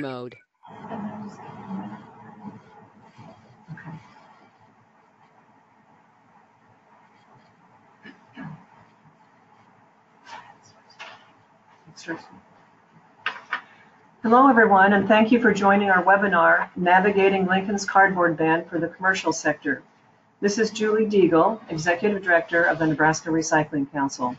mode. Hello, everyone, and thank you for joining our webinar, Navigating Lincoln's Cardboard Ban for the Commercial Sector. This is Julie Deagle, Executive Director of the Nebraska Recycling Council.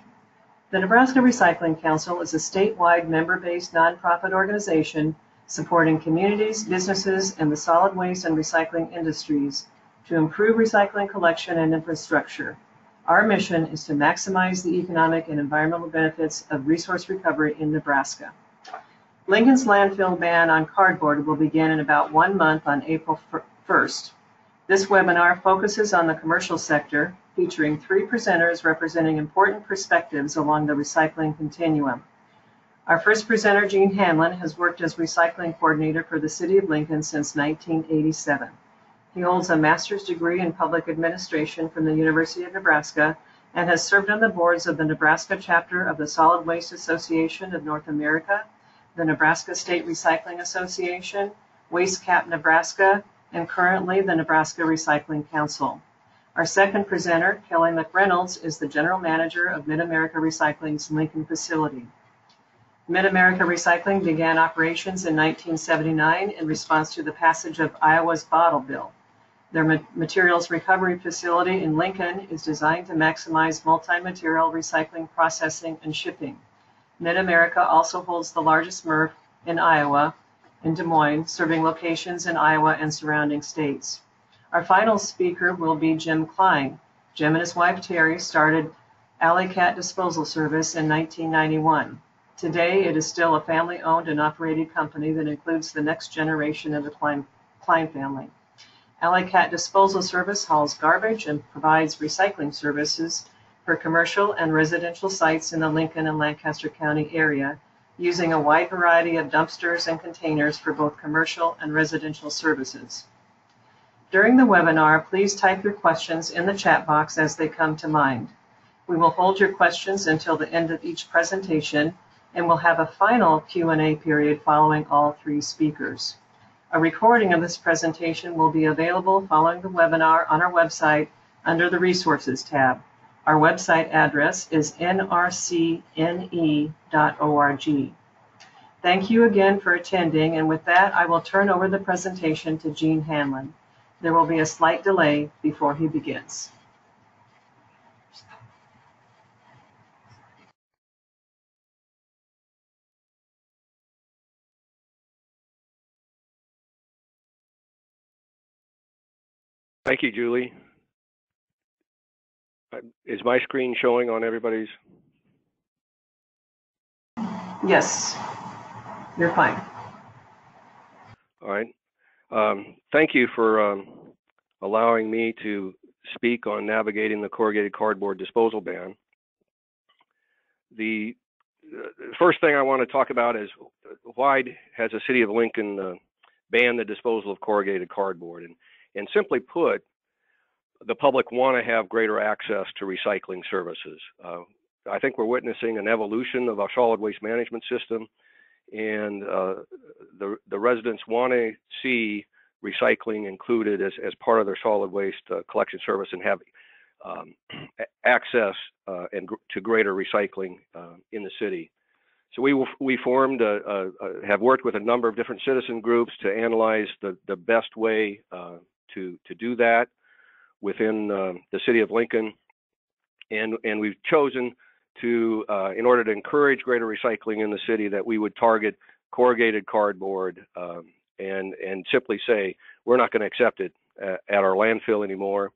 The Nebraska Recycling Council is a statewide member-based nonprofit organization supporting communities, businesses, and the solid waste and recycling industries to improve recycling collection and infrastructure. Our mission is to maximize the economic and environmental benefits of resource recovery in Nebraska. Lincoln's landfill ban on cardboard will begin in about 1 month on April 1st. This webinar focuses on the commercial sector, featuring 3 presenters representing important perspectives along the recycling continuum. Our first presenter, Gene Hanlon, has worked as recycling coordinator for the City of Lincoln since 1987. He holds a master's degree in public administration from the University of Nebraska and has served on the boards of the Nebraska chapter of the Solid Waste Association of North America, the Nebraska State Recycling Association, Waste Cap Nebraska, and currently the Nebraska Recycling Council. Our second presenter, Kelley McReynolds, is the General Manager of Mid-America Recycling's Lincoln facility. Mid-America Recycling began operations in 1979 in response to the passage of Iowa's Bottle Bill. Their materials recovery facility in Lincoln is designed to maximize multi-material recycling, processing, and shipping. Mid-America also holds the largest MRF in Iowa, in Des Moines, serving locations in Iowa and surrounding states. Our final speaker will be Jim Klein. Jim and his wife Terry started Alley Cat Disposal Service in 1991. Today, it is still a family-owned and operated company that includes the next generation of the Klein family. Alley Cat Disposal Service hauls garbage and provides recycling services for commercial and residential sites in the Lincoln and Lancaster County area, using a wide variety of dumpsters and containers for both commercial and residential services. During the webinar, please type your questions in the chat box as they come to mind. We will hold your questions until the end of each presentation, and we'll have a final Q&A period following all 3 speakers. A recording of this presentation will be available following the webinar on our website under the Resources tab. Our website address is nrcne.org. Thank you again for attending, and with that, I will turn over the presentation to Gene Hanlon. There will be a slight delay before he begins. Thank you, Julie. Is my screen showing on everybody's? Yes, you're fine. All right. Thank you for allowing me to speak on navigating the corrugated cardboard disposal ban. The first thing I want to talk about is why has the City of Lincoln banned the disposal of corrugated cardboard? And simply put, the public want to have greater access to recycling services. I think we're witnessing an evolution of our solid waste management system, and the residents want to see recycling included as part of their solid waste collection service and have access to greater recycling in the city. So we formed, have worked with a number of different citizen groups to analyze the best way to do that within the City of Lincoln, and we've chosen to, in order to encourage greater recycling in the city, that we would target corrugated cardboard and simply say we're not going to accept it at our landfill anymore.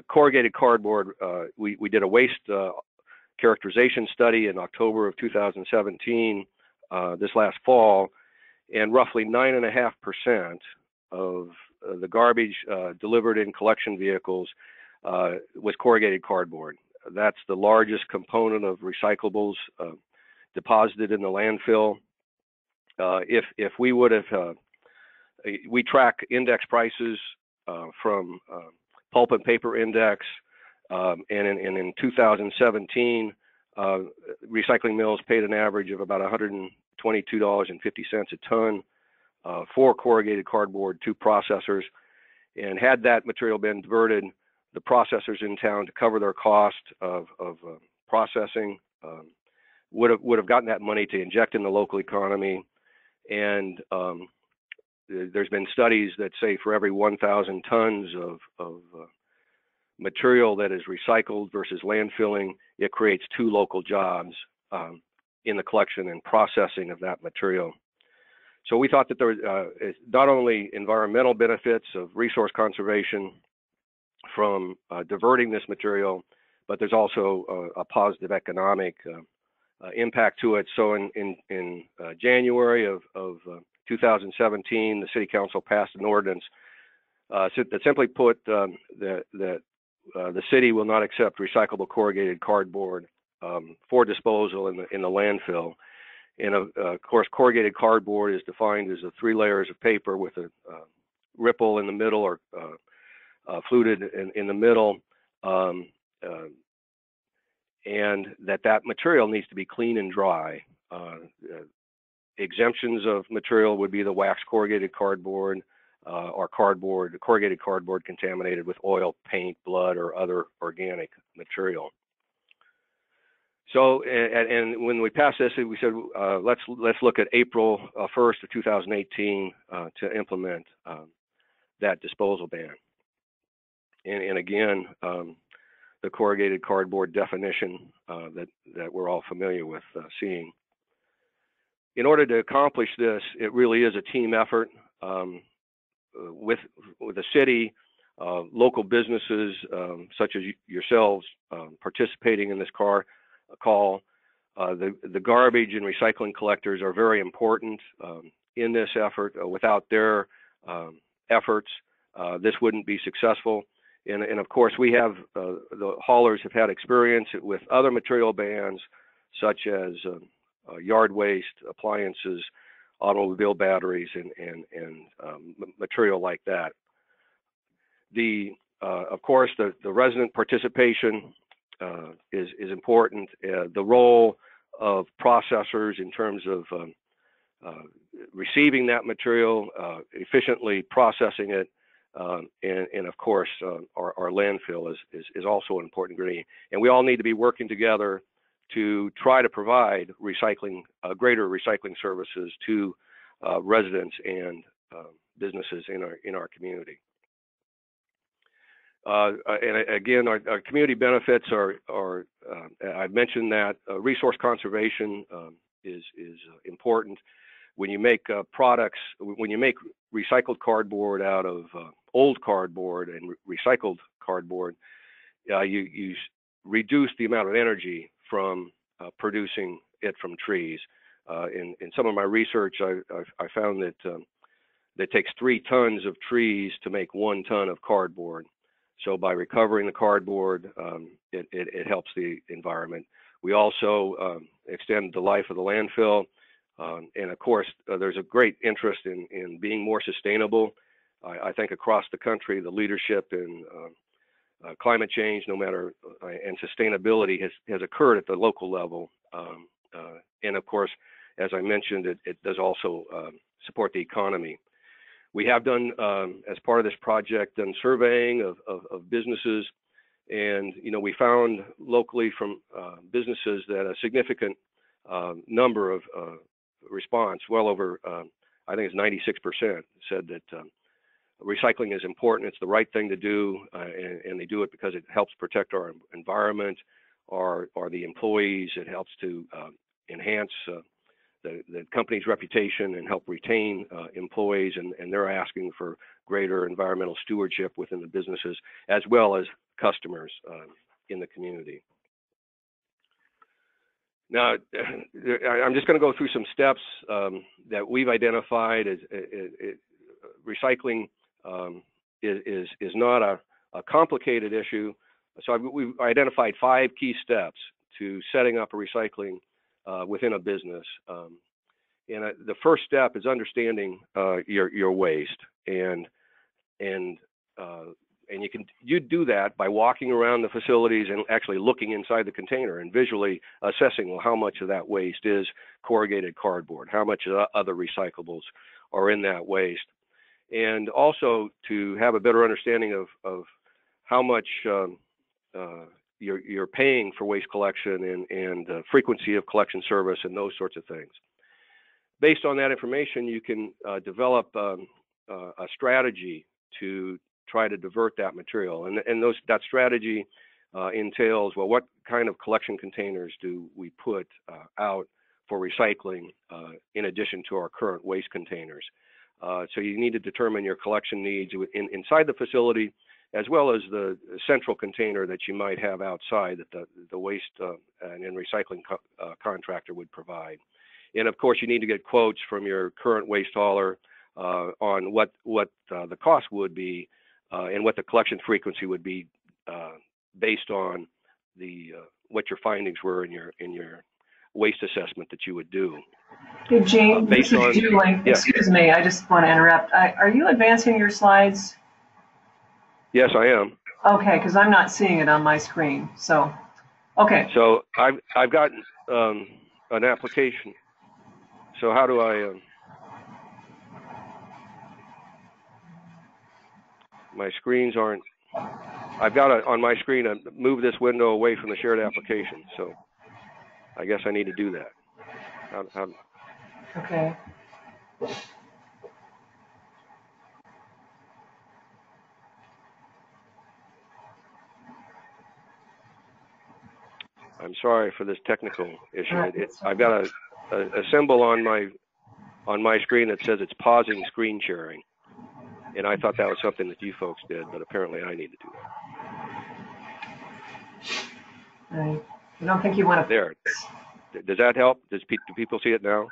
Corrugated cardboard, we did a waste characterization study in October of 2017, this last fall, and roughly 9.5% of the garbage delivered in collection vehicles was corrugated cardboard. That's the largest component of recyclables deposited in the landfill. If we would have, we track index prices from Pulp and Paper Index, and in 2017, recycling mills paid an average of about $122.50 a ton for corrugated cardboard to processors. And had that material been diverted, the processors in town, to cover their cost of processing, would have gotten that money to inject in the local economy. And there's been studies that say for every 1,000 tons of material that is recycled versus landfilling, it creates 2 local jobs in the collection and processing of that material. So we thought that there was not only environmental benefits of resource conservation from diverting this material, but there's also a positive economic impact to it. So in January of 2017, the City Council passed an ordinance that simply put that the city will not accept recyclable corrugated cardboard for disposal in the landfill. And of course, corrugated cardboard is defined as 3 layers of paper with a ripple in the middle, or fluted in the middle, and that material needs to be clean and dry. Exemptions of material would be the wax corrugated cardboard, or corrugated cardboard contaminated with oil, paint, blood, or other organic material. So, and when we passed this, we said let's look at April 1st of 2018 to implement that disposal ban. And again, the corrugated cardboard definition that we're all familiar with seeing. In order to accomplish this, it really is a team effort with the city, local businesses such as yourselves participating in this call. The garbage and recycling collectors are very important in this effort. Without their efforts, this wouldn't be successful. And of course, we have the haulers have had experience with other material bans, such as yard waste, appliances, automobile batteries, and material like that. Of course, the resident participation is important. The role of processors in terms of receiving that material, efficiently processing it, and of course, our landfill is also an important ingredient. And we all need to be working together to try to provide greater recycling services to residents and businesses in our community. And again, our community benefits are I've mentioned that resource conservation is important. When you make products, when you make recycled cardboard out of old cardboard and recycled cardboard, you reduce the amount of energy from producing it from trees. In some of my research, I found that it takes 3 tons of trees to make 1 ton of cardboard. So by recovering the cardboard, it helps the environment. We also extend the life of the landfill. And of course, there's a great interest in being more sustainable. I think across the country, the leadership in climate change, and sustainability has occurred at the local level. And of course, as I mentioned, it does also support the economy. We have done, as part of this project, done surveying of businesses, and we found locally from businesses that a significant number of response, well over, I think it's 96%, said that recycling is important. It's the right thing to do, and they do it because it helps protect our environment, or the employees. It helps to enhance the company's reputation and help retain employees, and they're asking for greater environmental stewardship within the businesses as well as customers in the community. Now, I'm just going to go through some steps that we've identified. As recycling is not a complicated issue. So we've identified 5 key steps to setting up a recycling within a business. And the first step is understanding your waste, and you do that by walking around the facilities and actually looking inside the container and visually assessing, well, how much of that waste is corrugated cardboard, how much other recyclables are in that waste. And also to have a better understanding of how much you're paying for waste collection and frequency of collection service and those sorts of things. Based on that information, you can develop a strategy to try to divert that material. And that strategy entails, well, what kind of collection containers do we put out for recycling in addition to our current waste containers? So you need to determine your collection needs inside the facility, as well as the central container that you might have outside that the waste and recycling contractor would provide. And of course, you need to get quotes from your current waste hauler on what the cost would be and what the collection frequency would be based on what your findings were in your waste assessment that you would do. Hey, Gene, this is Julie. Yeah. Excuse me, I just want to interrupt. Are you advancing your slides? Yes, I am. Okay, because I'm not seeing it on my screen. So, okay. So I've got an application. So how do I? My screens aren't. I've got on my screen to move this window away from the shared application. So I guess I need to do that. Okay. I'm sorry for this technical issue. I've got a symbol on my screen that says it's pausing screen sharing, and I thought that was something that you folks did, but apparently I need to do that. Right. I don't think you want to. There. Does that help? Do people see it now?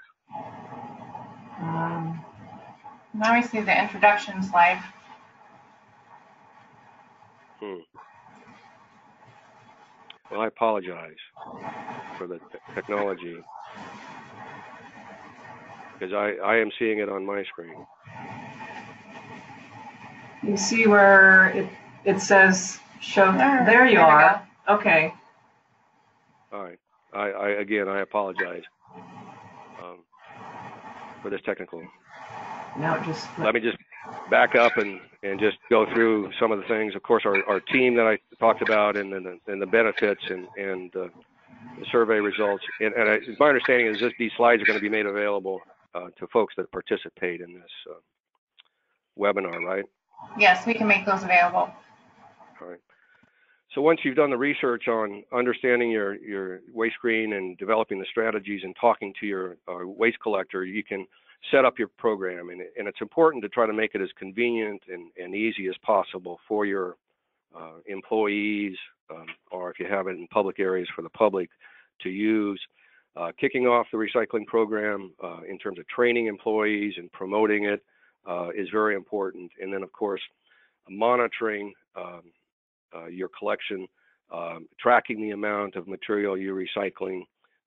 Now we see the introduction slide. Well, I apologize for the technology because I am seeing it on my screen. You see where it says show? There you are. Okay. All right. I apologize for this technical. Now let me just back up and just go through some of the things. Of course, our team that I talked about, and the benefits and the survey results. And my understanding is these slides are going to be made available to folks that participate in this webinar, right? Yes, we can make those available. All right. So once you've done the research on understanding your waste screen and developing the strategies and talking to your waste collector, you can set up your program. And it's important to try to make it as convenient and easy as possible for your employees, or if you have it in public areas for the public to use. Kicking off the recycling program in terms of training employees and promoting it is very important. And then, of course, monitoring your collection, tracking the amount of material you're recycling.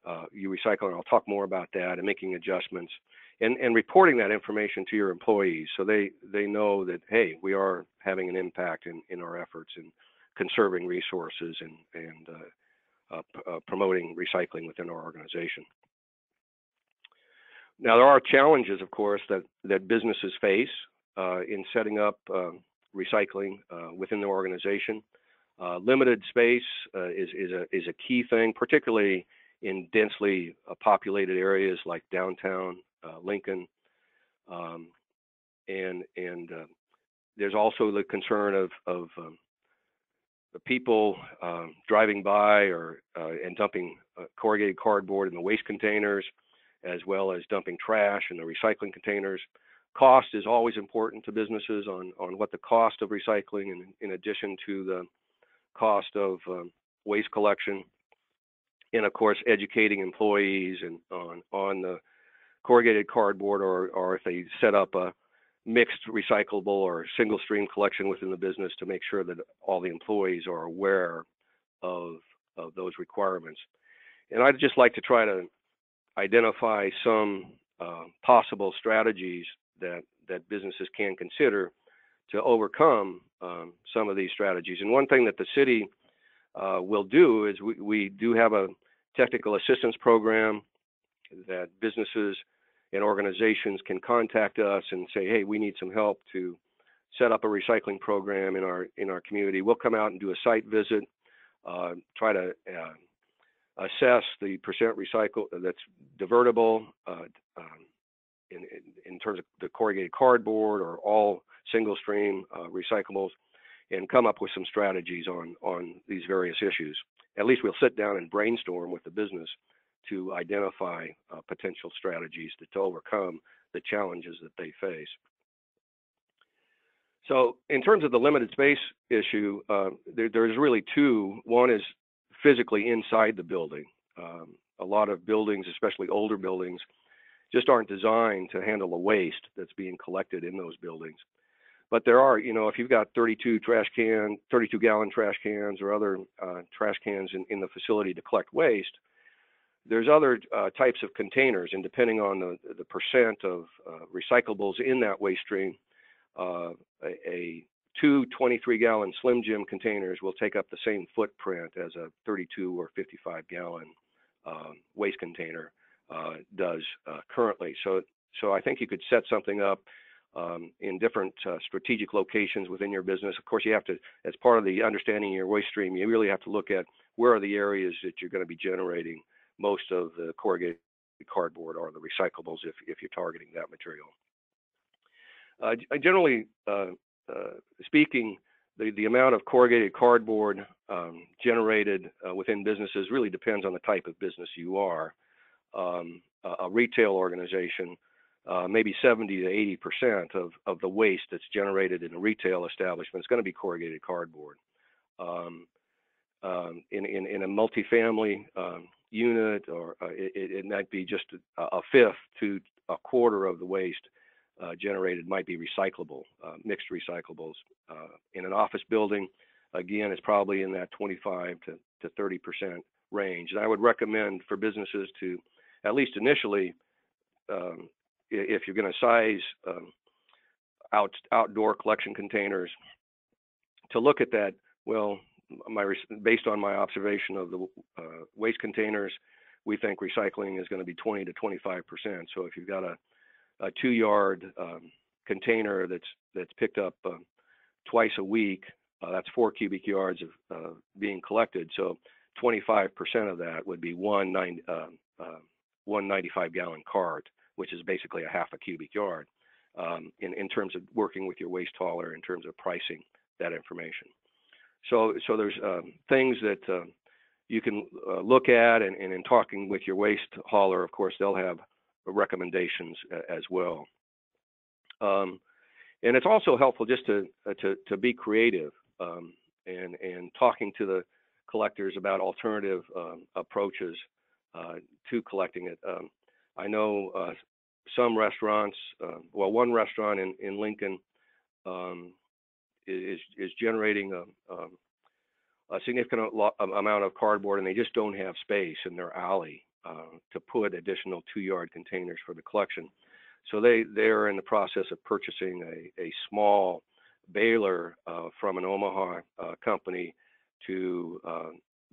I'll talk more about that, and making adjustments, and reporting that information to your employees so they know that, hey, we are having an impact in our efforts in conserving resources and promoting recycling within our organization. Now, there are challenges, of course, that businesses face in setting up recycling within the organization. Limited space is a key thing, particularly in densely populated areas like downtown Lincoln, and there's also the concern of the people driving by and dumping corrugated cardboard in the waste containers, as well as dumping trash in the recycling containers. Cost is always important to businesses on what the cost of recycling, and in addition to the cost of waste collection, and of course educating employees and on the corrugated cardboard, or if they set up a mixed recyclable or single stream collection within the business, to make sure that all the employees are aware of those requirements. And I'd just like to try to identify some possible strategies that businesses can consider to overcome some of these strategies. And one thing that the city will do is we do have a technical assistance program that businesses and organizations can contact us and say, hey, we need some help to set up a recycling program in our community. We'll come out and do a site visit, try to assess the percent recycle that's divertible in terms of the corrugated cardboard or all single stream recyclables, and come up with some strategies on these various issues. At least we'll sit down and brainstorm with the business to identify potential strategies to overcome the challenges that they face. So in terms of the limited space issue, there's really two. One is physically inside the building. A lot of buildings, especially older buildings, just aren't designed to handle the waste that's being collected in those buildings. But there are, if you've got 32 gallon trash cans or other trash cans in the facility to collect waste, there's other types of containers, and depending on the percent of recyclables in that waste stream, two 23-gallon Slim Jim containers will take up the same footprint as a 32 or 55-gallon waste container does currently. So I think you could set something up in different strategic locations within your business. Of course, you have to, as part of the understanding your waste stream, you really have to look at where are the areas that you're going to be generating most of the corrugated cardboard or the recyclables if you're targeting that material. Generally speaking, the amount of corrugated cardboard generated within businesses really depends on the type of business you are. A retail organization, maybe 70 to 80% of the waste that's generated in a retail establishment is going to be corrugated cardboard. In a multifamily unit, or it might be just a fifth to a quarter of the waste generated might be recyclable, mixed recyclables. In an office building, again, it's probably in that 25 to 30% range. And I would recommend for businesses to, at least initially, if you're going to size outdoor collection containers, to look at that. Well, based on my observation of the waste containers, we think recycling is going to be 20 to 25%. So if you've got a 2-yard container that's picked up twice a week, that's 4 cubic yards of being collected. So 25% of that would be one 95-gallon cart, which is basically a half a cubic yard, in terms of working with your waste hauler in terms of pricing that information. So there's things that you can look at, and in talking with your waste hauler, of course, they'll have recommendations as well. And it's also helpful just to be creative and talking to the collectors about alternative approaches to collecting it. I know some restaurants, one restaurant in Lincoln is generating a significant amount of cardboard, and they just don't have space in their alley to put additional 2-yard containers for the collection. So they're in the process of purchasing a small baler from an Omaha company to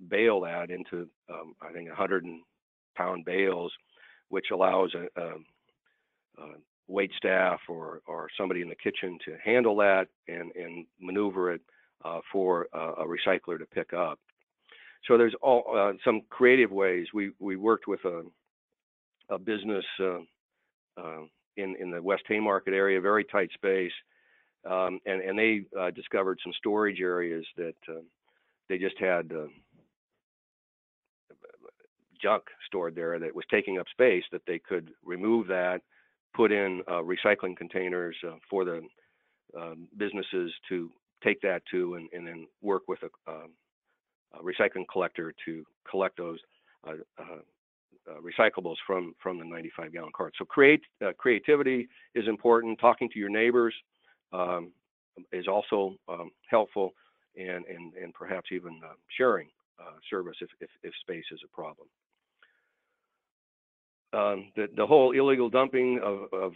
bale that into, I think, 100-pound bales, which allows a wait staff or somebody in the kitchen to handle that and maneuver it for a recycler to pick up. So there's some creative ways. We worked with a business in the West Haymarket area, very tight space, and they discovered some storage areas that they just had junk stored there that was taking up space, that they could remove that, put in recycling containers for the businesses to take that to, and then work with a recycling collector to collect those recyclables from the 95-gallon cart. So creativity is important. Talking to your neighbors is also helpful, and perhaps even sharing service if space is a problem. The whole illegal dumping of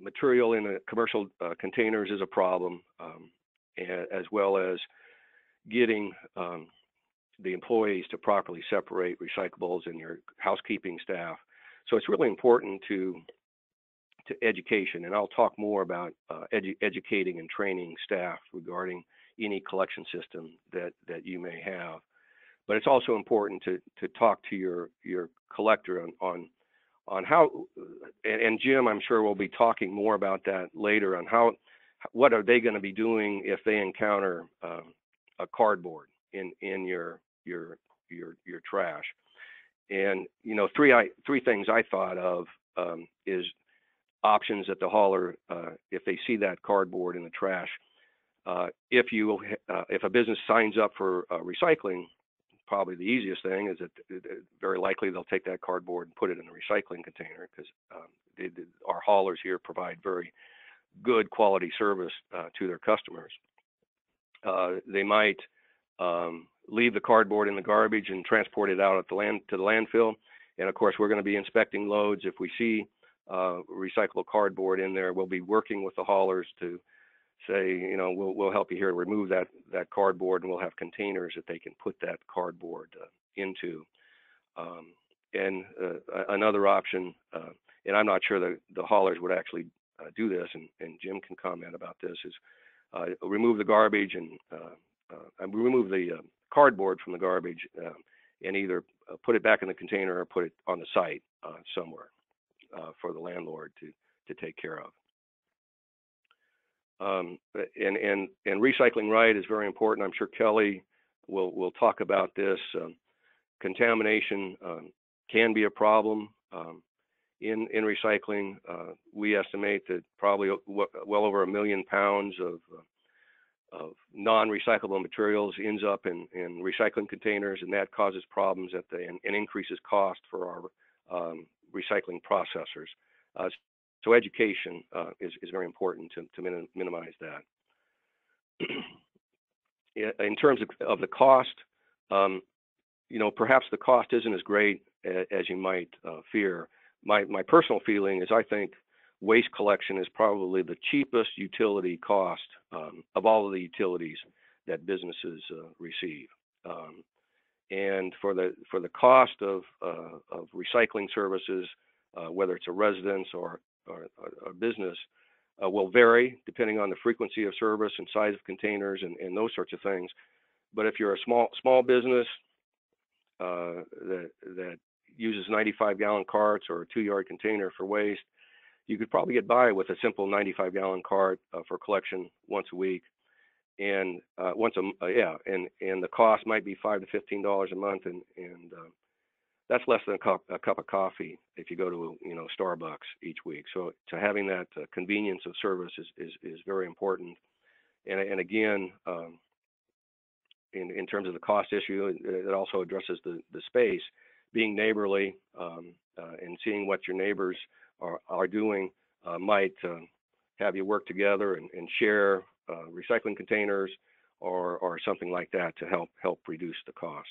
material in commercial containers is a problem, as well as getting the employees to properly separate recyclables and your housekeeping staff So it's really important to education, and I'll talk more about educating and training staff regarding any collection system that you may have. But it's also important to talk to your collector on how, and Jim, I'm sure will be talking more about that later, on what are they going to be doing if they encounter a cardboard in your trash. And three things I thought of is options that the hauler, if they see that cardboard in the trash, if a business signs up for recycling, probably the easiest thing is that very likely they'll take that cardboard and put it in a recycling container, because our haulers here provide very good quality service to their customers. They might leave the cardboard in the garbage and transport it out to the landfill. And of course, we're going to be inspecting loads. If we see recyclable cardboard in there, we'll be working with the haulers to say, we'll help you here to remove that cardboard, and we'll have containers that they can put that cardboard into. And another option, and I'm not sure the haulers would actually do this, and Jim can comment about this, is remove the garbage and remove the cardboard from the garbage and either put it back in the container or put it on the site somewhere for the landlord to take care of. And recycling right is very important. I'm sure Kelley will talk about this. Contamination can be a problem in recycling. We estimate that probably well over 1 million pounds of non-recyclable materials ends up in recycling containers, and that causes problems and increases cost for our recycling processors. So education is very important to minimize that. In terms of the cost, perhaps the cost isn't as great as you might fear. My personal feeling is I think waste collection is probably the cheapest utility cost of all of the utilities that businesses receive. And for the cost of recycling services, whether it's a residence or a business, will vary depending on the frequency of service and size of containers and those sorts of things. But if you're a small business that uses 95-gallon carts or a 2-yard container for waste, you could probably get by with a simple 95-gallon cart for collection once a week, and and the cost might be $5 to $15 a month, and that's less than a cup of coffee if you go to Starbucks each week. So having that convenience of service is very important. And again, in terms of the cost issue, it also addresses the space. Being neighborly and seeing what your neighbors are doing might have you work together and share recycling containers or something like that to help reduce the cost.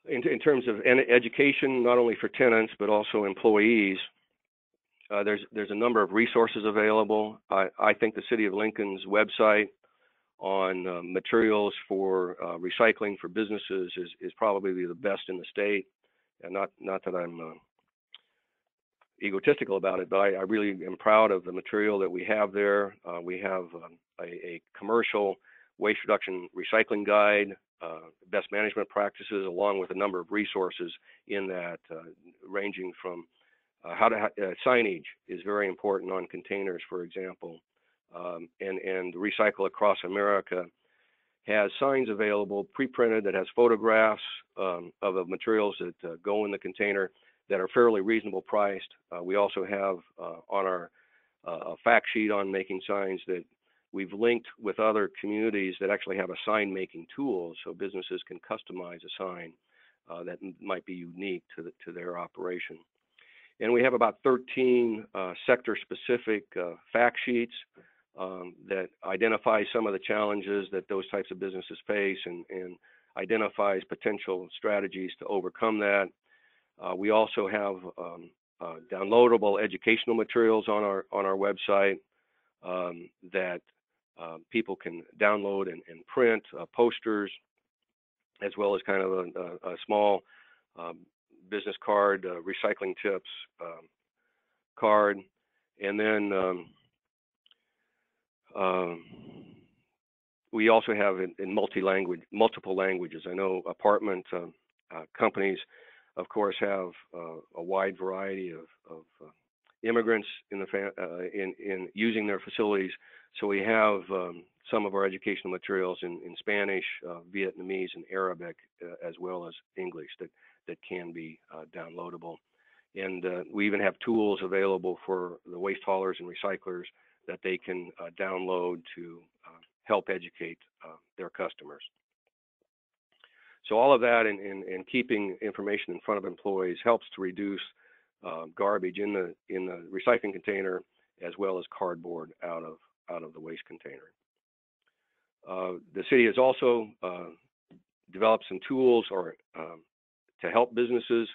In terms of education, not only for tenants but also employees, there's a number of resources available. I think the City of Lincoln's website on materials for recycling for businesses is probably the best in the state. And not that I'm egotistical about it, but I really am proud of the material that we have there. We have a commercial waste reduction recycling guide, best management practices, along with a number of resources in that, ranging from signage is very important on containers, for example, and Recycle Across America has signs available pre-printed that has photographs of the materials that go in the container that are fairly reasonable priced. We also have on our a fact sheet on making signs that we've linked with other communities that actually have a sign making tool, so businesses can customize a sign that might be unique to their operation. And we have about 13 sector specific fact sheets that identify some of the challenges that those types of businesses face and identifies potential strategies to overcome that. We also have downloadable educational materials on our website that people can download and print, posters, as well as kind of a small business card, recycling tips card, and then we also have in multiple languages. I know apartment companies, of course, have a wide variety of immigrants in using their facilities. So we have some of our educational materials in Spanish, Vietnamese, and Arabic, as well as English that can be downloadable. And we even have tools available for the waste haulers and recyclers that they can download to help educate their customers. So all of that and keeping information in front of employees helps to reduce garbage in the recycling container, as well as cardboard out of the waste container. The city has also developed some tools to help businesses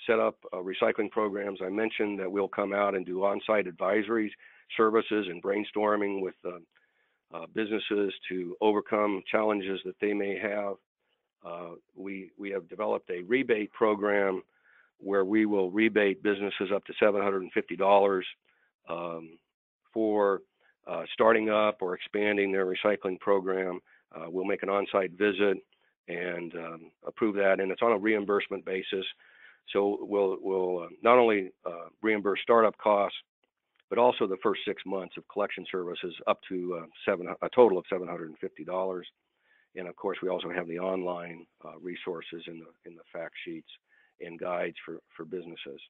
set up recycling programs. I mentioned that we'll come out and do on-site advisories, services, and brainstorming with businesses to overcome challenges that they may have. We have developed a rebate program where we will rebate businesses up to $750 for starting up or expanding their recycling program. We'll make an on-site visit and approve that, and it's on a reimbursement basis. So we'll not only reimburse startup costs, but also the first 6 months of collection services up to a total of $750. And of course, we also have the online resources in the fact sheets and guides for businesses.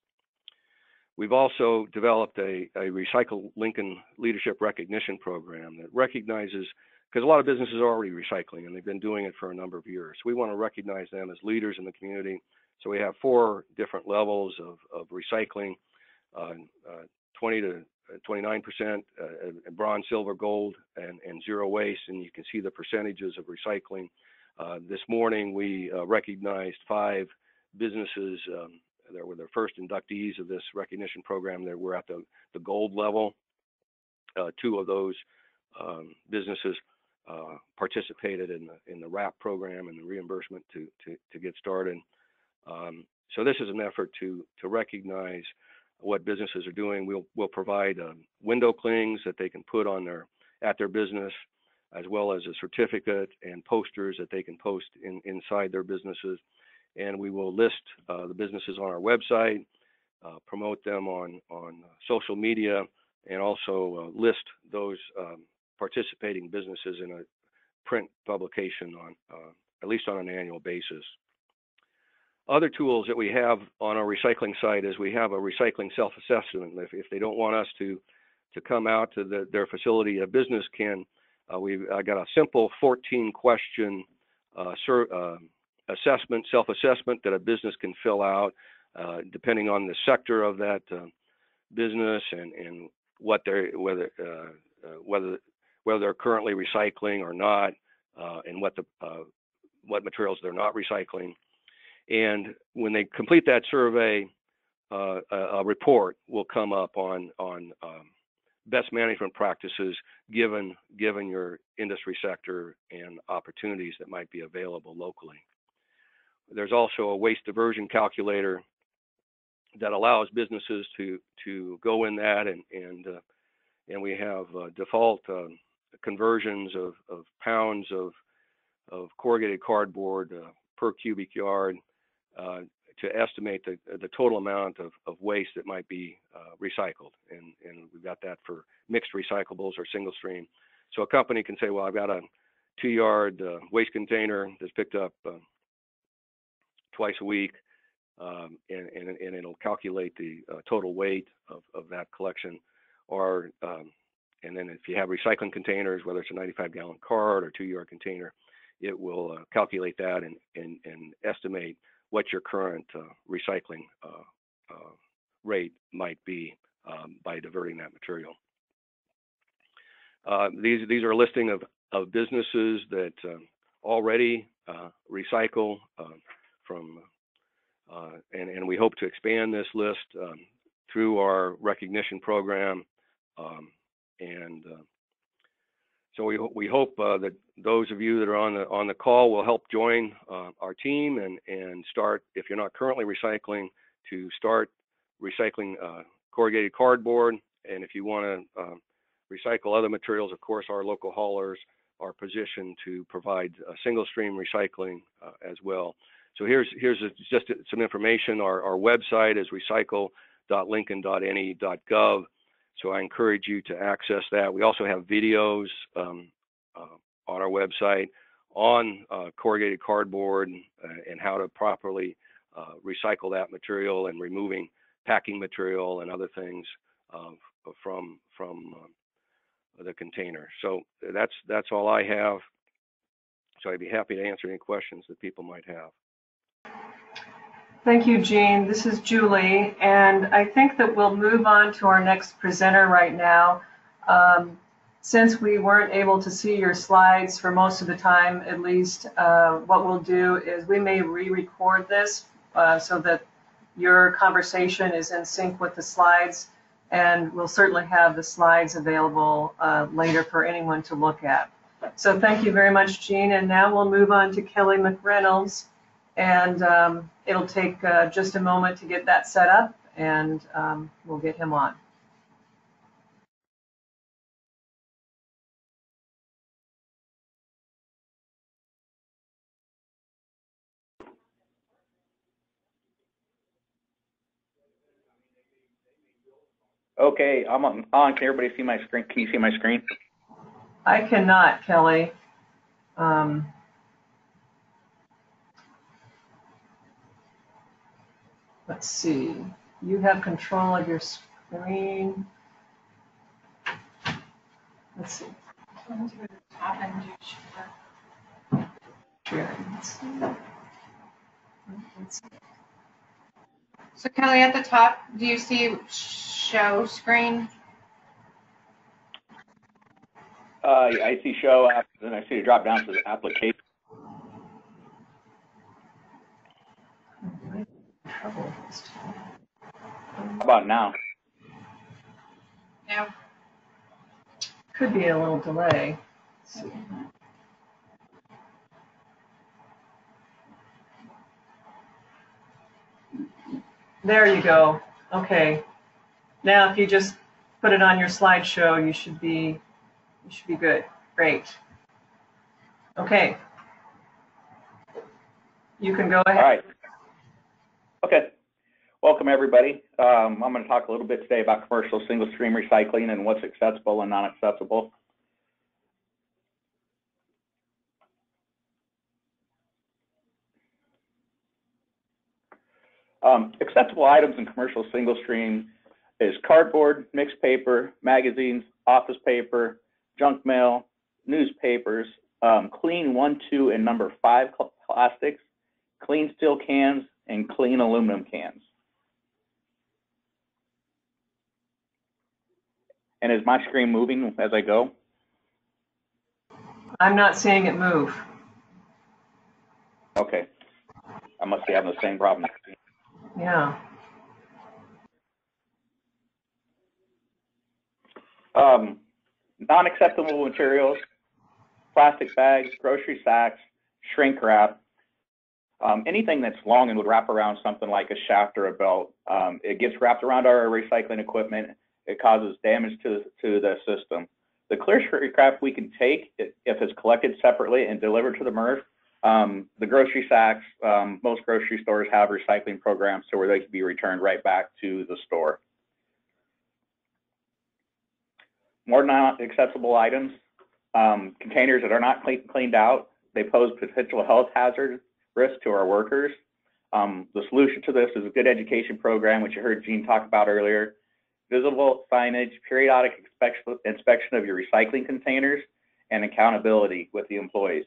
We've also developed a Recycle Lincoln Leadership Recognition Program that recognizes, because a lot of businesses are already recycling and they've been doing it for a number of years. We want to recognize them as leaders in the community. So we have 4 different levels of recycling, 20 to 29%, bronze, silver, gold, and zero waste. And you can see the percentages of recycling. This morning, we recognized 5 businesses that were the first inductees of this recognition program that were at the gold level. 2 of those businesses participated in the RAP program and the reimbursement to get started. So this is an effort to recognize what businesses are doing. We'll provide window clings that they can put on at their business, as well as a certificate and posters that they can post inside their businesses. And we will list the businesses on our website, promote them on social media, and also list those participating businesses in a print publication at least on an annual basis. Other tools that we have on our recycling site is we have a recycling self-assessment. If they don't want us to come out to their facility, a business can. I got a simple 14-question self-assessment that a business can fill out, depending on the sector of that business and whether they're currently recycling or not, and what materials they're not recycling. And when they complete that survey, a report will come up on best management practices given your industry sector and opportunities that might be available locally. There's also a waste diversion calculator that allows businesses to go in that, and we have default conversions of pounds of corrugated cardboard per cubic yard to estimate the total amount of waste that might be recycled. And we've got that for mixed recyclables or single stream. So a company can say, well, I've got a 2-yard waste container that's picked up twice a week, and it'll calculate the total weight of that collection. Or and then if you have recycling containers, whether it's a 95-gallon cart or 2-yard container, it will calculate that and estimate what your current recycling rate might be by diverting that material. These are a listing of businesses that already recycle and we hope to expand this list through our recognition program. So we hope that those of you that are on the call will help join our team and start, if you're not currently recycling, to start recycling corrugated cardboard. And if you want to recycle other materials, of course, our local haulers are positioned to provide single stream recycling as well. So here's just some information. Our website is recycle.lincoln.ne.gov. So I encourage you to access that. We also have videos on our website on corrugated cardboard and how to properly recycle that material and removing packing material and other things from the container. So that's all I have. So I'd be happy to answer any questions that people might have. Thank you, Gene. This is Julie, and I think that we'll move on to our next presenter right now. Since we weren't able to see your slides for most of the time, at least, what we'll do is we may re-record this so that your conversation is in sync with the slides, and we'll certainly have the slides available later for anyone to look at. So thank you very much, Gene, and now we'll move on to Kelley McReynolds, and it'll take just a moment to get that set up, and we'll get him on. Okay, I'm on. Can everybody see my screen? Can you see my screen? I cannot, Kelley. Let's see. You have control of your screen. Let's see. Top and do Sharing. Let's see. So Kelley, at the top, do you see show screen? I see show app, then I see a drop down to the application. How about now? No. Could be a little delay. Let's see. There you go. Okay. Now, if you just put it on your slideshow, you should be good. Great. Okay. You can go ahead. All right. Okay. Welcome, everybody. I'm going to talk a little bit today about commercial single stream recycling and what's acceptable and not acceptable. Acceptable items in commercial single stream is cardboard, mixed paper, magazines, office paper, junk mail, newspapers, clean 1, 2, and number 5 plastics, clean steel cans, and clean aluminum cans. And is my screen moving as I go? I'm not seeing it move. Okay. I must be having the same problem. Yeah. Non-acceptable materials, plastic bags, grocery sacks, shrink wrap, anything that's long and would wrap around something like a shaft or a belt. It gets wrapped around our recycling equipment. It causes damage to the system. The clear shrink wrap we can take if it's collected separately and delivered to the MRF. The grocery sacks, most grocery stores have recycling programs so where they can be returned right back to the store. More non-acceptable items, containers that are not cleaned out, they pose potential health hazard risk to our workers. The solution to this is a good education program, which you heard Gene talk about earlier, visible signage, periodic inspection of your recycling containers, and accountability with the employees.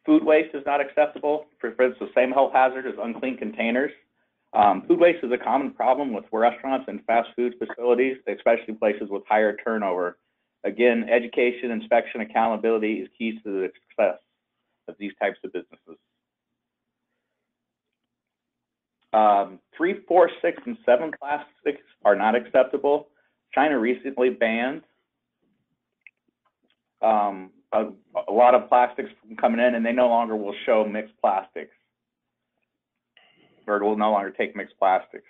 Food waste is not acceptable. For instance, the same health hazard as unclean containers. Food waste is a common problem with restaurants and fast food facilities, especially places with higher turnover. Again, education, inspection, accountability is keys to the success of these types of businesses. 3, 4, 6, and 7 plastics are not acceptable. China recently banned a lot of plastics from coming in, and they no longer will show mixed plastics, or will no longer take mixed plastics.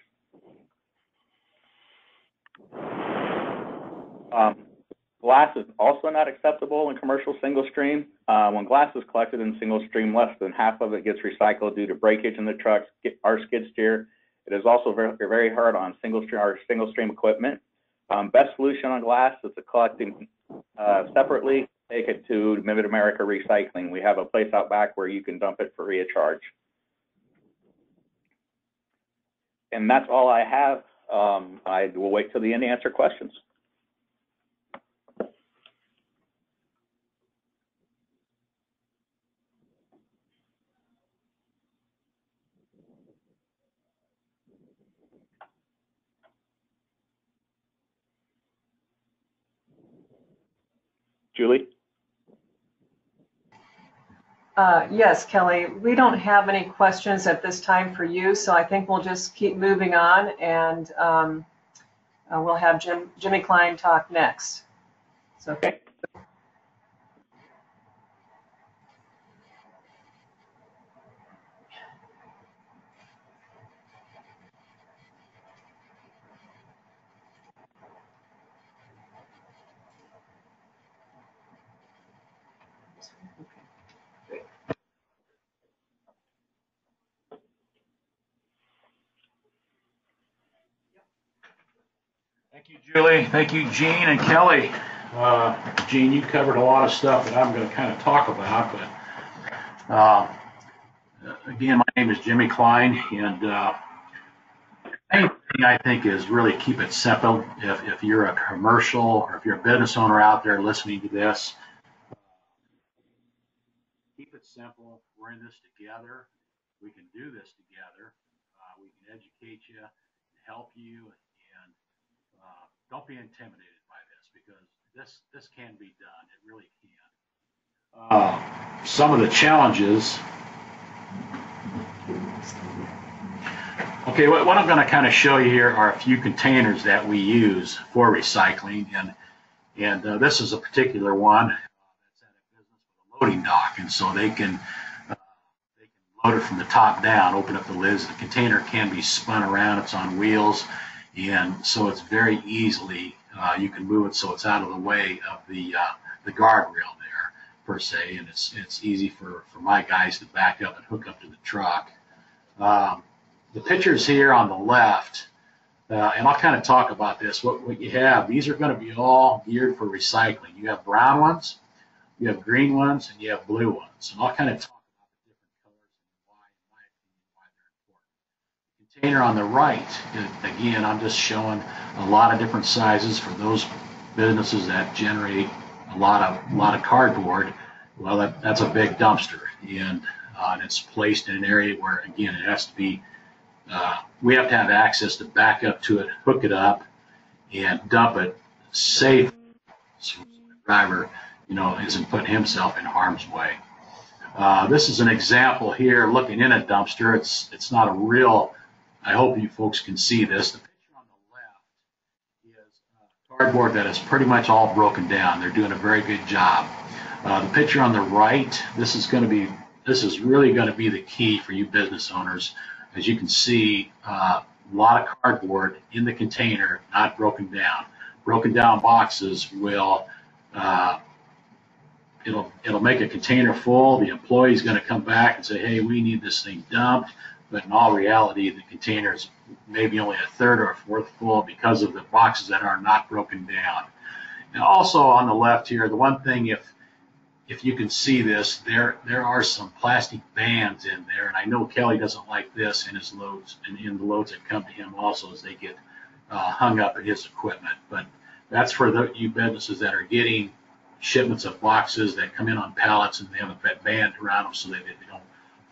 Glass is also not acceptable in commercial single stream. When glass is collected in single stream, less than half of it gets recycled due to breakage in the trucks or skid steer. It is also very, very hard on single stream equipment. Best solution on glass is to collecting separately, take it to Mid-America Recycling. We have a place out back where you can dump it for free of charge. And that's all I have. I will wait till the end to answer questions. Julie? Yes, Kelly, we don't have any questions at this time for you, so I think we'll just keep moving on, and we'll have Jimmy Klein talk next. So, okay. Thank you, Julie. Thank you, Gene and Kelly. Gene, you covered a lot of stuff that I'm going to kind of talk about, but again, my name is Jimmy Klein, and the main thing I think is really keep it simple. If you're a commercial or if you're a business owner out there listening to this, keep it simple. We're in this together. We can do this together. We can educate you, help you, and don't be intimidated by this, because this can be done. It really can. Some of the challenges. Okay, what I'm going to kind of show you here are a few containers that we use for recycling, and this is a particular one that's at a business with a loading dock, and so they can load it from the top down, open up the lids. The container can be spun around. It's on wheels. And so it's very easily, you can move it so it's out of the way of the guardrail there, per se, and it's easy for my guys to back up and hook up to the truck. The pictures here on the left, and I'll kind of talk about this, what you have, these are going to be all geared for recycling. You have brown ones, you have green ones, and you have blue ones. And I'll kind of talk about the different colors and why, in my opinion, why they're important. Container on the right, again, I'm just showing a lot of different sizes for those businesses that generate a lot of cardboard. Well, that's a big dumpster, and it's placed in an area where, again, it has to be. We have to have access to back up to it, hook it up, and dump it safely, so the driver, isn't putting himself in harm's way. This is an example here, looking in a dumpster. It's not a real. I hope you folks can see this. The picture on the left is cardboard that is pretty much all broken down. They're doing a very good job. The picture on the right, this is really going to be the key for you business owners. As you can see, a lot of cardboard in the container, not broken down. Broken down boxes will, it'll make a container full. The employee's going to come back and say, hey, we need this thing dumped. But in all reality, the container is maybe only a third or a fourth full because of the boxes that are not broken down. And also on the left here, the one thing, if you can see this, there are some plastic bands in there, and I know Kelly doesn't like this in his loads, and in the loads that come to him also, as they get hung up in his equipment. But that's for you businesses that are getting shipments of boxes that come in on pallets, and they have a band around them so that they don't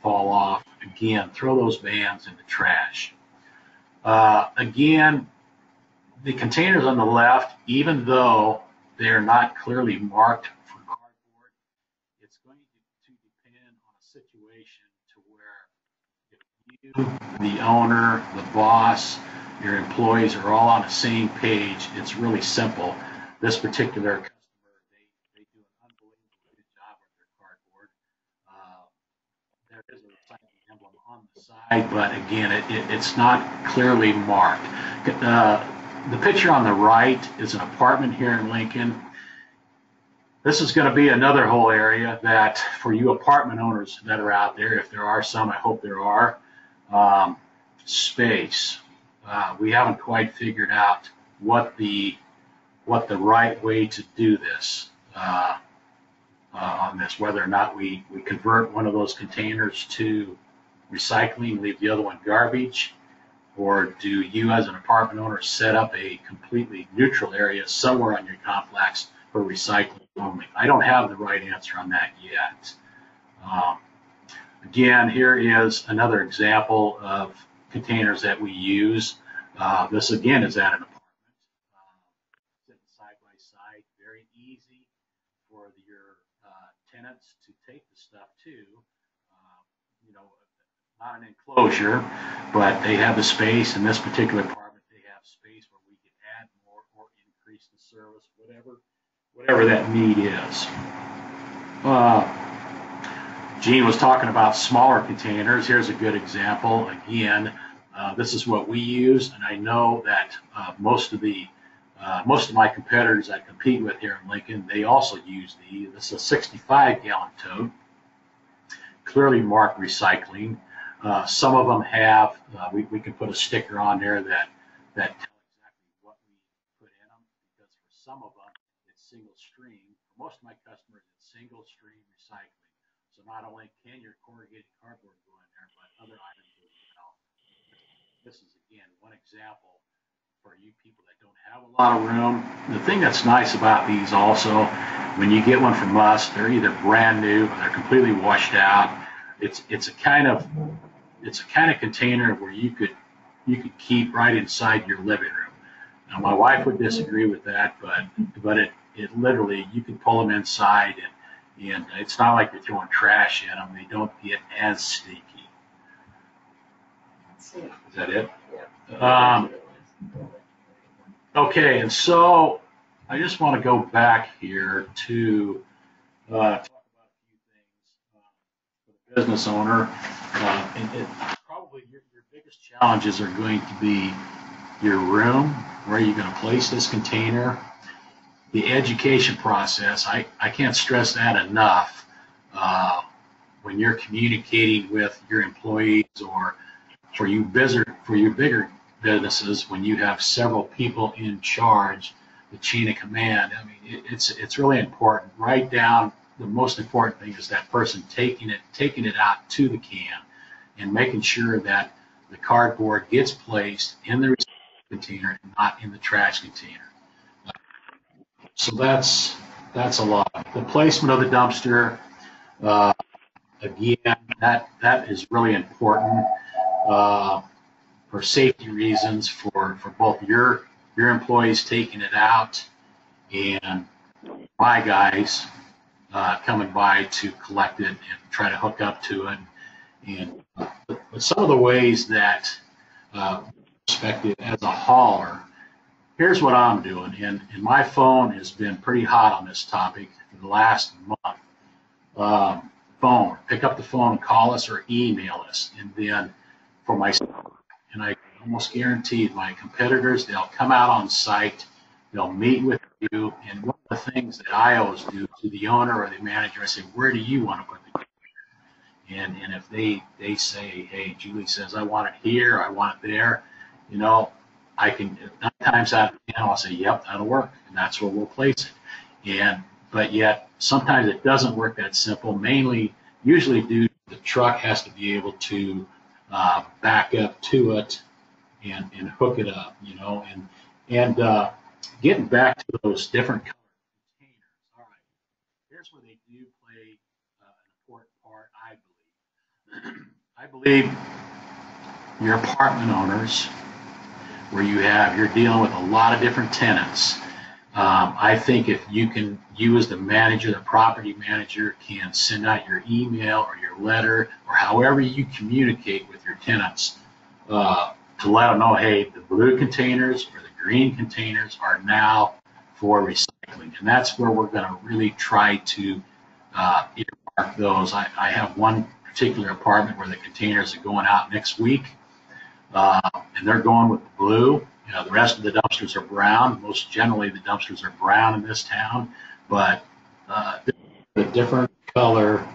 fall off. Again, throw those bands in the trash. Again, the containers on the left, even though they're not clearly marked for cardboard, it's going to depend on a situation to where if you you, the owner, the boss, your employees are all on the same page, it's really simple. This particular customer, they do an unbelievably good job with their cardboard. There is a recycling emblem on the side, but again, it's not clearly marked. The picture on the right is an apartment here in Lincoln. This is going to be another whole area that, for you apartment owners that are out there, if there are some, I hope there are, space. We haven't quite figured out what the right way to do this on this, whether or not we convert one of those containers to recycling, leave the other one garbage, or do you as an apartment owner set up a completely neutral area somewhere on your complex for recycling only? I don't have the right answer on that yet. Again, here is another example of containers that we use. This again is at an apartment, sitting side by side, very easy for your tenants to take the stuff to. You know, not an enclosure, but they have the space. In this particular apartment, they have space where we can add more or increase the service, whatever that need is. Gene was talking about smaller containers. Here's a good example. Again, this is what we use, and I know that most of my competitors I compete with here in Lincoln, they also use these. This is a 65-gallon tote, clearly marked recycling. Some of them have, we can put a sticker on there that tells exactly what we put in them, because for some of them, it's single stream. For most of my customers, it's single stream recycling. So not only can your corrugated cardboard go in there, but other items as well. This is, again, one example for you people that don't have a lot of room. The thing that's nice about these also, when you get one from us, they're either brand new or they're completely washed out. It's a kind of container where you could keep right inside your living room. Now, my wife would disagree with that, but it literally, you can pull them inside, and it's not like you're throwing trash in them. They don't get as sneaky. Is that it? Yeah. Okay, and so I just want to go back here to talk about a few things for the business owner. Probably your biggest challenges are going to be your room, where you're going to place this container, the education process. I can't stress that enough. When you're communicating with your employees, or for you bigger businesses, when you have several people in charge, the chain of command, I mean, it's really important. Write down the most important thing is that person taking it out to the can and making sure that the cardboard gets placed in the recycling container and not in the trash container. So that's a lot. The placement of the dumpster, again, that is really important for safety reasons, for both your employees taking it out and my guys coming by to collect it and try to hook up to it. And but some of the ways that perspective as a hauler, here's what I'm doing, and my phone has been pretty hot on this topic for the last month. Pick up the phone, call us or email us, and then for myself, and I almost guarantee my competitors, they'll come out on site, they'll meet with you, and one of the things that I always do to the owner or the manager, I say, where do you want to put the container? And if they say, hey, Julie says, I want it here, I want it there, you know, I can, 9 times out of 10, I'll say, yep, that'll work, and that's where we'll place it. But yet, sometimes it doesn't work that simple, usually due to the truck has to be able to back up to it and hook it up, you know, and getting back to those different color containers. All right, here's where they do play an important part, I believe. Your apartment owners, where you're dealing with a lot of different tenants, I think if you as the manager, the property manager, can send out your email or your letter or however you communicate with your tenants to let them know, hey, the blue containers or the green containers are now for recycling. And that's where we're going to really try to earmark those. I have one particular apartment where the containers are going out next week, and they're going with the blue. You know, the rest of the dumpsters are brown. Most generally, the dumpsters are brown in this town, but the different color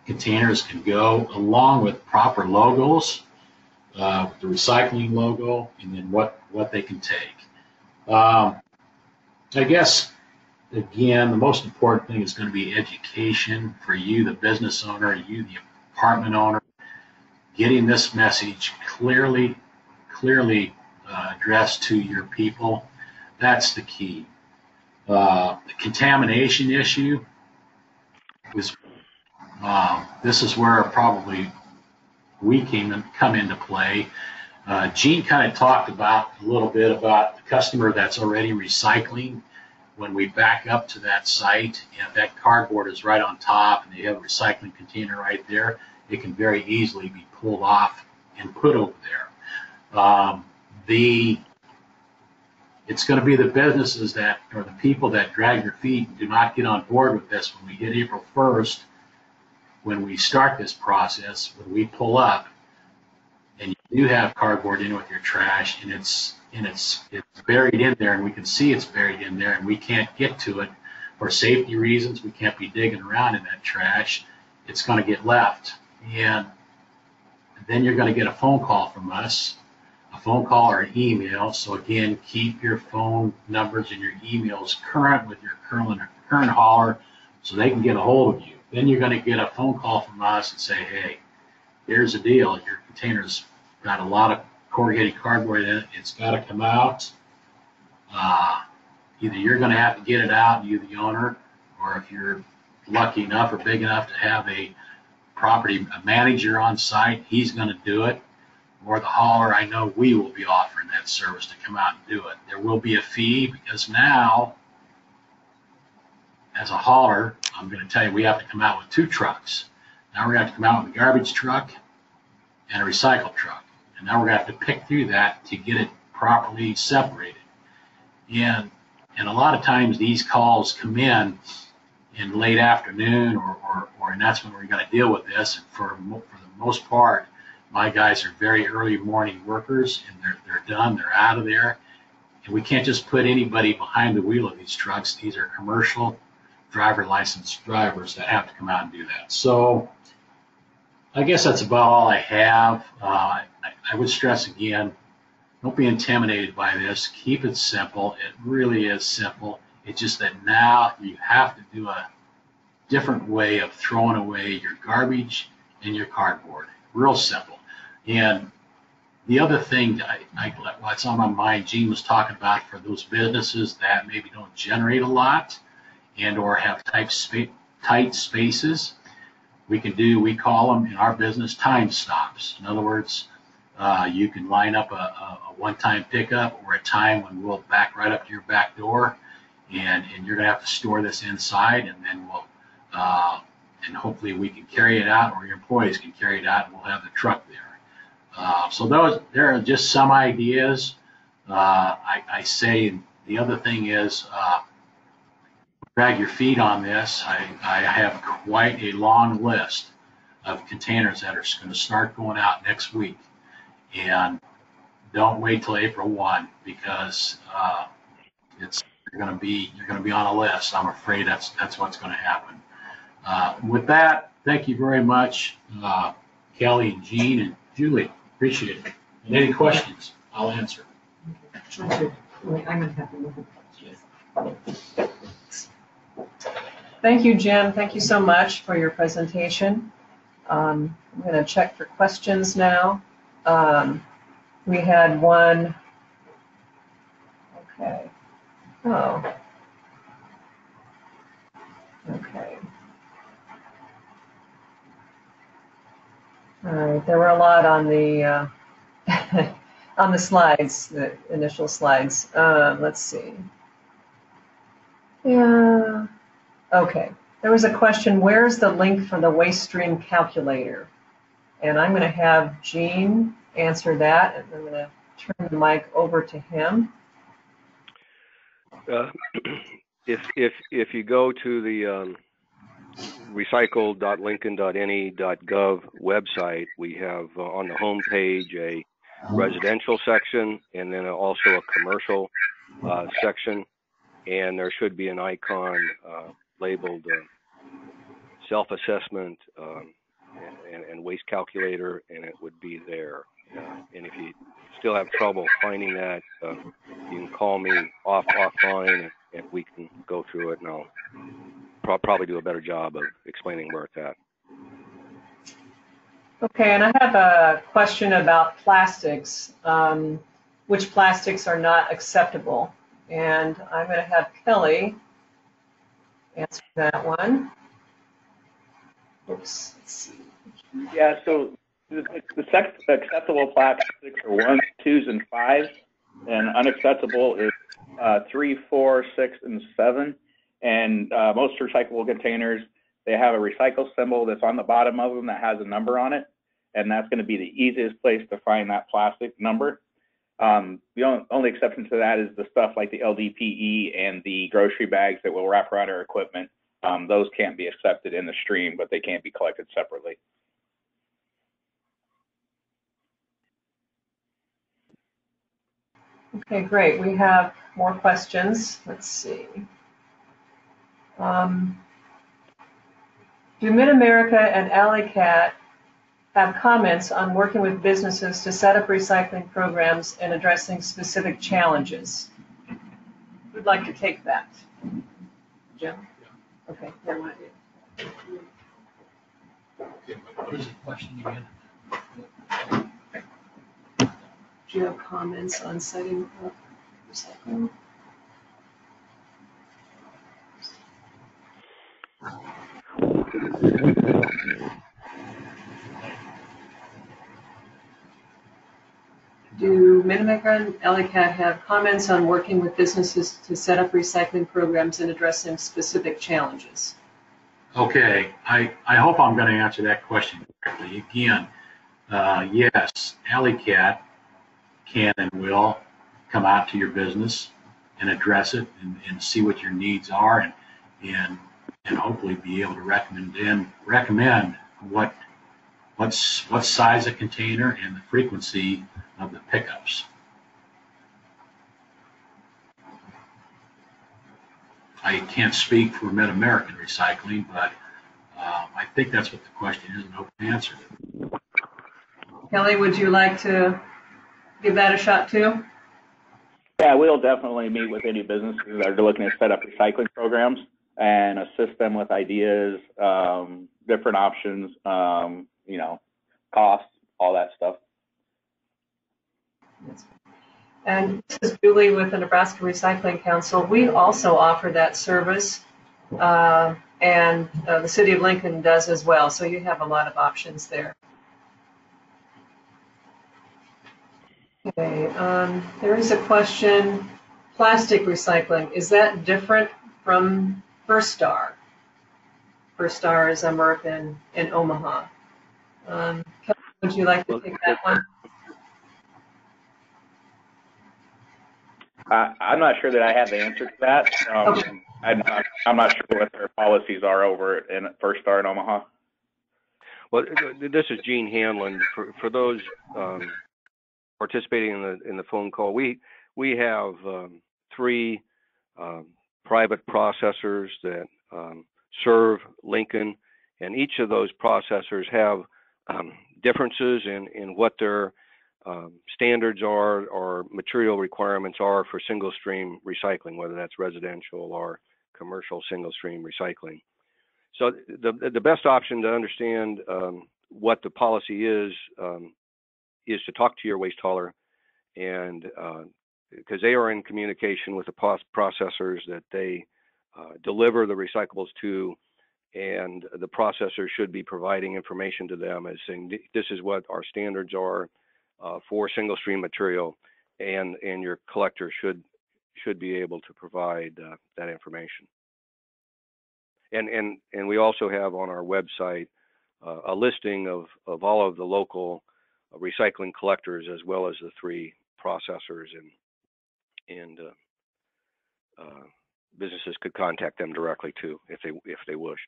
containers can go along with proper logos, with the recycling logo, and then what they can take. I guess, again, the most important thing is going to be education for you, the business owner, you, the apartment owner, getting this message clearly addressed to your people. That's the key. The contamination issue is this is where probably we come into play. Gene kind of talked about a little bit about the customer that's already recycling. When we back up to that site, and if that cardboard is right on top and they have a recycling container right there, it can very easily be pulled off and put over there. It's going to be the businesses that, or the people that drag their feet and do not get on board with this when we hit April 1st, when we start this process, when we pull up and you do have cardboard in with your trash and it's buried in there and we can see it's buried in there and we can't get to it for safety reasons, we can't be digging around in that trash, it's going to get left. And then you're going to get a phone call from us, a phone call or an email. So again, keep your phone numbers and your emails current with your current hauler so they can get a hold of you. Then you're going to get a phone call from us and say, hey, here's the deal. Your container's got a lot of corrugated cardboard in it. It's got to come out. Either you're going to have to get it out, you the owner, or if you're lucky enough or big enough to have a manager on site, he's going to do it. Or the hauler, I know we will be offering that service to come out and do it. There will be a fee because now, as a hauler, I'm going to tell you we have to come out with 2 trucks. Now we're going to have to come out with a garbage truck and a recycle truck. And now we're going to have to pick through that to get it properly separated. And a lot of times these calls come in late afternoon and that's when we're going to deal with this. And for the most part, my guys are very early morning workers and they're done, they're out of there. And we can't just put anybody behind the wheel of these trucks. These are commercial driver licensed drivers that have to come out and do that. So I guess that's about all I have. I would stress again, don't be intimidated by this. Keep it simple. It really is simple. It's just that now you have to do a different way of throwing away your garbage and your cardboard. Real simple. And the other thing what's on my mind, Gene was talking about for those businesses that maybe don't generate a lot and or have tight spaces, we call them in our business time stops. In other words, you can line up a one-time pickup or a time when we'll back right up to your back door and you're going to have to store this inside and then we'll and hopefully we can carry it out or your employees can carry it out and we'll have the truck there. So there are just some ideas. I say the other thing is drag your feet on this. I have quite a long list of containers that are going to start going out next week. And don't wait till April 1 because you're going to be on a list. I'm afraid that's what's going to happen. With that, thank you very much, Kelly and Gene and Julie. Appreciate it. And any questions, I'll answer. I'm happy with the questions. Thank you, Jim. Thank you so much for your presentation. I'm going to check for questions now. We had one. Okay. Oh. Okay. All right. There were a lot on the on the slides, the initial slides. Let's see. Yeah. Okay. There was a question, where's the link for the waste stream calculator? And I'm going to have Gene answer that, and I'm going to turn the mic over to him. If you go to the recycle.lincoln.ne.gov website, we have on the home page a residential section and then also a commercial section, and there should be an icon labeled self-assessment and waste calculator, and it would be there. And if you still have trouble finding that, you can call me offline and we can go through it, and I'll probably do a better job of explaining where it's at. Okay, and I have a question about plastics. Which plastics are not acceptable? And I'm going to have Kelley answer that one. Oops, let's see. Yeah, so the acceptable plastics are 1s, 2s, and 5s, and unacceptable is 3, 4, 6, and 7. And most recyclable containers, they have a recycle symbol that's on the bottom of them that has a number on it, and that's going to be the easiest place to find that plastic number. The only exception to that is the stuff like the LDPE and the grocery bags that will wrap around our equipment. Those can't be accepted in the stream, but they can't be collected separately. Okay, great. We have more questions. Let's see. Do Mid-America and AlleyCat have comments on working with businesses to set up recycling programs and addressing specific challenges? Who'd like to take that? Jim? Okay, never mind. Okay, what is the question again? Do you have comments on setting up recycling? Do Mid-America and AlleyCat have comments on working with businesses to set up recycling programs and addressing specific challenges? Okay, I hope I'm going to answer that question correctly. Again, yes, AlleyCat can and will come out to your business and address it and see what your needs are and hopefully be able to recommend what size of container and the frequency of the pickups. I can't speak for Mid-American Recycling, but I think that's what the question is, and hope to answer it. Kelley, would you like to give that a shot too? Yeah, we'll definitely meet with any businesses that are looking to set up recycling programs and assist them with ideas, different options, you know, costs, all that stuff. And this is Julie with the Nebraska Recycling Council. We also offer that service, and the City of Lincoln does as well. So you have a lot of options there. Okay, there is a question, plastic recycling, is that different from First Star? First Star is American in Omaha. Kelley, would you like to take that one? I'm not sure that I have the answer to that. Okay. I'm not sure what their policies are over in First Star in Omaha. Well, this is Gene Hanlon. For those participating in the phone call, we have 3 private processors that serve Lincoln, and each of those processors have differences in what their standards are or material requirements are for single stream recycling, whether that's residential or commercial single stream recycling. So the best option to understand what the policy is to talk to your waste hauler, and because they are in communication with the processors that they deliver the recyclables to, and the processor should be providing information to them as saying this is what our standards are for single stream material, and your collector should should be able to provide that information. And we also have on our website a listing of all of the local recycling collectors, as well as the 3 processors, and businesses could contact them directly too if they wished.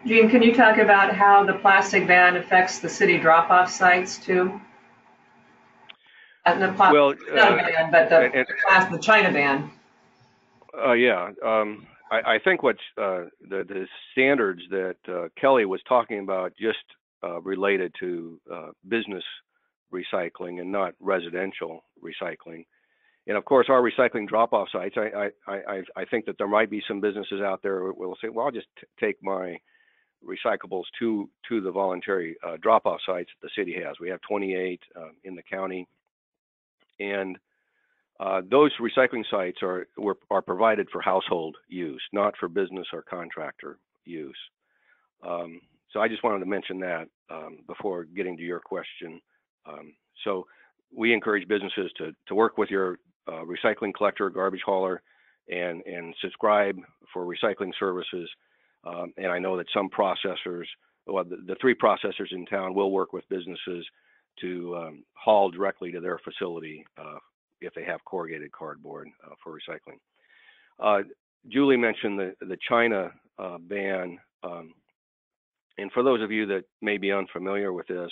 Gene, can you talk about how the plastic ban affects the city drop-off sites too? Well, not a ban, but the China ban. Yeah, I think what's the standards that Kelley was talking about just related to business recycling and not residential recycling. And of course, our recycling drop-off sites, I think that there might be some businesses out there who will say, well, I'll just take my recyclables to the voluntary drop-off sites that the city has. We have 28 in the county, and those recycling sites are provided for household use, not for business or contractor use. So I just wanted to mention that before getting to your question. So we encourage businesses to work with your recycling collector, garbage hauler, and subscribe for recycling services. And I know that some processors, well, the 3 processors in town will work with businesses to haul directly to their facility if they have corrugated cardboard for recycling. Julie mentioned the China ban. And for those of you that may be unfamiliar with this,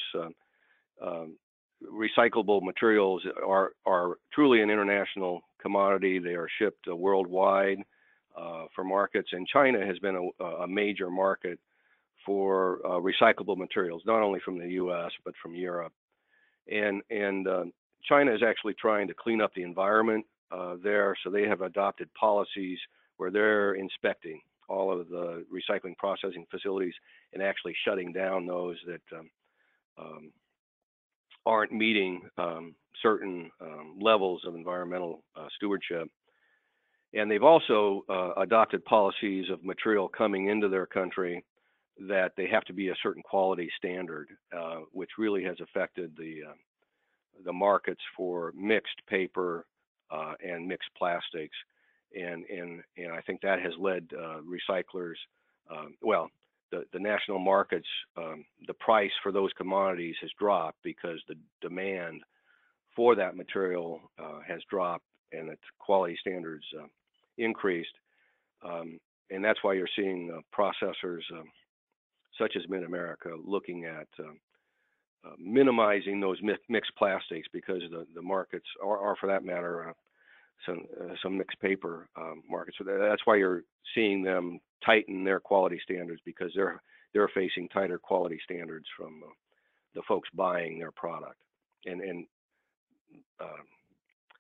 recyclable materials are truly an international commodity. They are shipped worldwide for markets, and China has been a major market for recyclable materials, not only from the U.S. but from Europe. And China is actually trying to clean up the environment there, so they have adopted policies where they're inspecting all of the recycling processing facilities and actually shutting down those that aren't meeting certain levels of environmental stewardship. And they've also adopted policies of material coming into their country that they have to be a certain quality standard, which really has affected the markets for mixed paper and mixed plastics. And I think that has led recyclers, well, the national markets, the price for those commodities has dropped because the demand for that material has dropped and its quality standards increased. And that's why you're seeing processors such as Mid-America looking at minimizing those mixed plastics, because the markets are for that matter, some mixed paper markets. So that's why you're seeing them tighten their quality standards, because they're facing tighter quality standards from the folks buying their product. And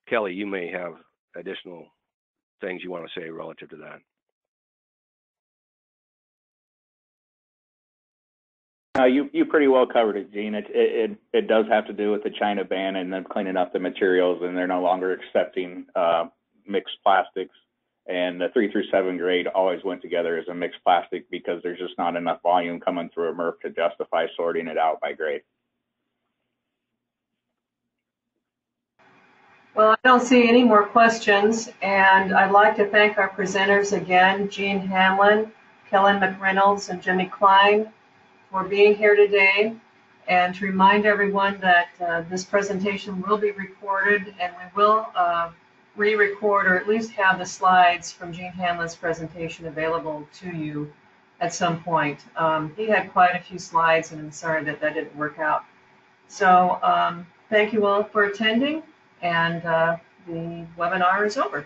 Kelley, you may have additional things you want to say relative to that. You pretty well covered it, Gene. It does have to do with the China ban and them cleaning up the materials, and they're no longer accepting mixed plastics. And the 3 through 7 grade always went together as a mixed plastic because there's just not enough volume coming through a MRF to justify sorting it out by grade. Well, I don't see any more questions, and I'd like to thank our presenters again, Gene Hanlon, Kelley McReynolds, and Jim Klein, for being here today, and to remind everyone that this presentation will be recorded, and we will re-record or at least have the slides from Gene Hanlon's presentation available to you at some point. He had quite a few slides, and I'm sorry that didn't work out. So thank you all for attending, and the webinar is over.